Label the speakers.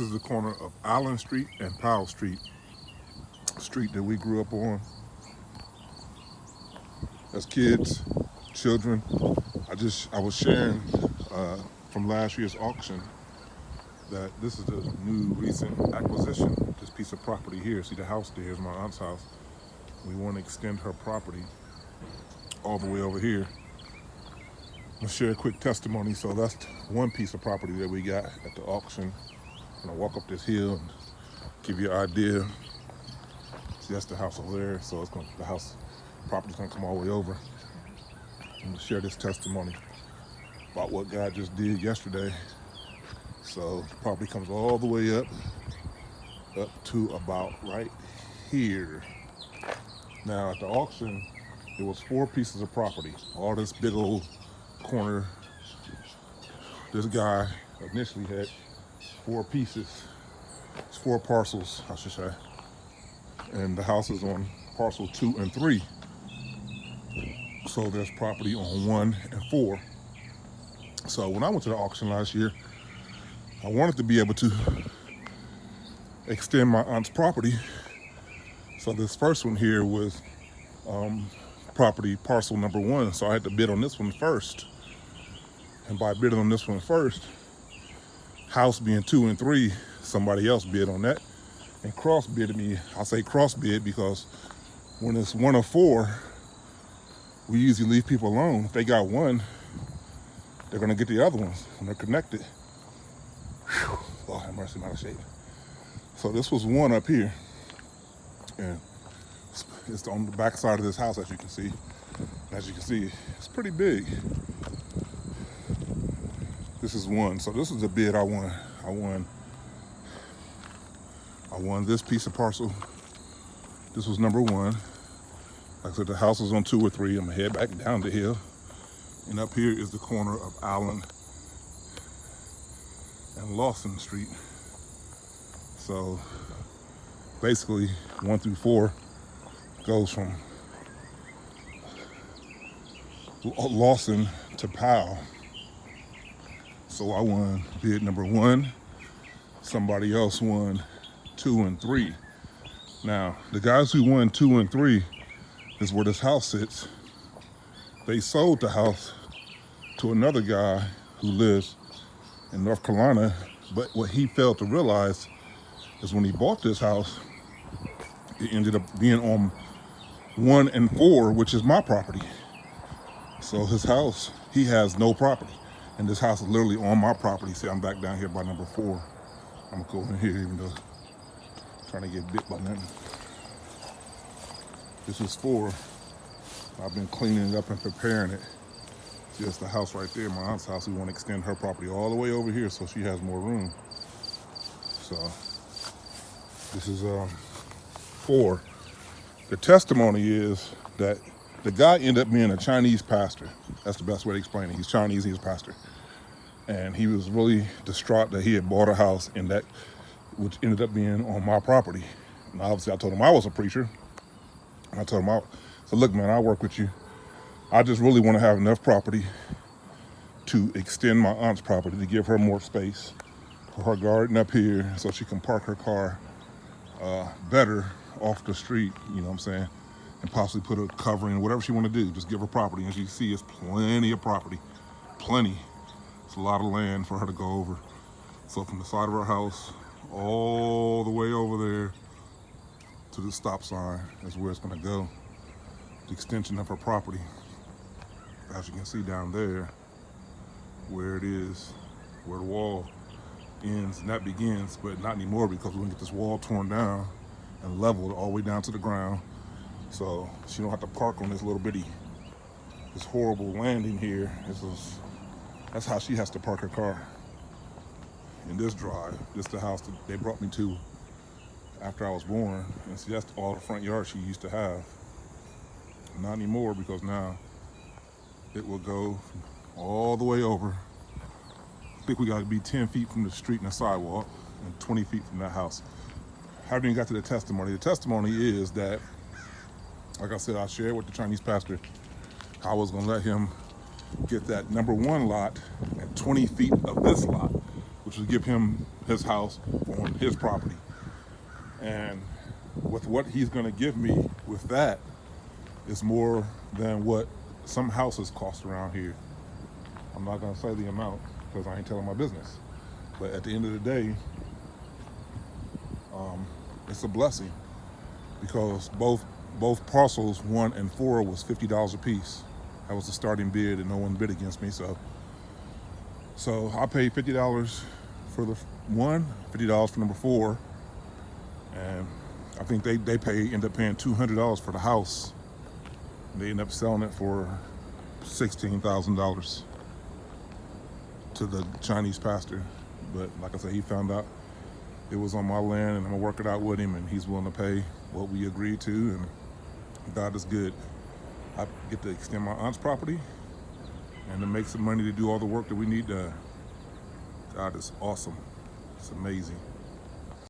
Speaker 1: This is the corner of Island Street and Powell Street, street that we grew up on as kids, children. I was sharing from last year's auction that this is the new recent acquisition. This piece of property here. See the house there is my aunt's house. We want to extend her property all the way over here. I'll share a quick testimony. So that's one piece of property that we got at the auction. I'm gonna walk up this hill and give you an idea. See, that's the house over there. So the house property's gonna come all the way over. I'm gonna share this testimony about what God just did yesterday. So the property comes all the way up to about right here. Now at the auction, it was 4 pieces of property. All this big old corner. This guy initially had 4 pieces. It's 4 parcels, I should say. And the house is on parcel 2 and 3. So there's property on 1 and 4. So when I went to the auction last year, I wanted to be able to extend my aunt's property. So this first one here was property parcel number 1. So I had to bid on this one first. And by bidding on this one first, house being 2 and 3, somebody else bid on that and cross bidded me. I say cross bid because when it's 1 or 4, we usually leave people alone. If they got one, they're gonna get the other ones when they're connected. Whew, Lord have mercy, I'm out of shape. So this was 1 up here, and it's on the back side of this house, as you can see. As you can see, it's pretty big. This is 1. So this is the bid I won. I won this piece of parcel. This was number 1. Like I said, the house is on 2 or 3. I'm gonna head back down the hill. And up here is the corner of Allen and Lawson Street. So basically 1 through 4 goes from Lawson to Powell. So I won bid number 1. Somebody else won 2 and 3. Now, the guys who won 2 and 3 is where this house sits. They sold the house to another guy who lives in North Carolina, but what he failed to realize is when he bought this house, it ended up being on 1 and 4, which is my property. So his house, he has no property. And this house is literally on my property. See, I'm back down here by number 4. I'm gonna go in here even though I'm trying to get bit by nothing. This is 4. I've been cleaning it up and preparing it. See, that's the house right there, my aunt's house. We want to extend her property all the way over here so she has more room. So this is 4. The testimony is that the guy ended up being a Chinese pastor. That's the best way to explain it. He's Chinese, he's a pastor. And he was really distraught that he had bought a house in that, which ended up being on my property. And obviously I told him I was a preacher. I told him, so look, man, I'll work with you. I just really want to have enough property to extend my aunt's property, to give her more space for her garden up here so she can park her car better off the street, you know what I'm saying? And possibly put a covering, whatever she want to do. Just give her property. As you can see, it's plenty of property. Plenty. It's a lot of land for her to go over. So from the side of her house all the way over there to the stop sign is where it's going to go. The extension of her property. As you can see down there, where it is, where the wall ends and that begins, but not anymore because we're going to get this wall torn down and leveled all the way down to the ground. So she don't have to park on this little bitty, this horrible landing here. That's how she has to park her car. In this drive, this is the house that they brought me to after I was born. And see, that's all the front yard she used to have. Not anymore because now it will go all the way over. I think we got to be 10 feet from the street and the sidewalk and 20 feet from that house. Haven't even got to the testimony. The testimony is that, like I said, I shared with the Chinese pastor, I was gonna let him get that number 1 lot at 20 feet of this lot, which would give him his house on his property. And with what he's gonna give me with that is more than what some houses cost around here. I'm not gonna say the amount because I ain't telling my business. But at the end of the day, it's a blessing because both parcels 1 and 4 was $50 a piece. That was the starting bid, and no one bid against me. So I paid $50 for the one, $50 for number 4, and I think they end up paying $200 for the house. They end up selling it for $16,000 to the Chinese pastor. But like I said, he found out it was on my land, and I'm gonna work it out with him, and he's willing to pay what we agreed to, and God is good. I get to extend my aunt's property and to make some money to do all the work that we need done. God is awesome. It's amazing.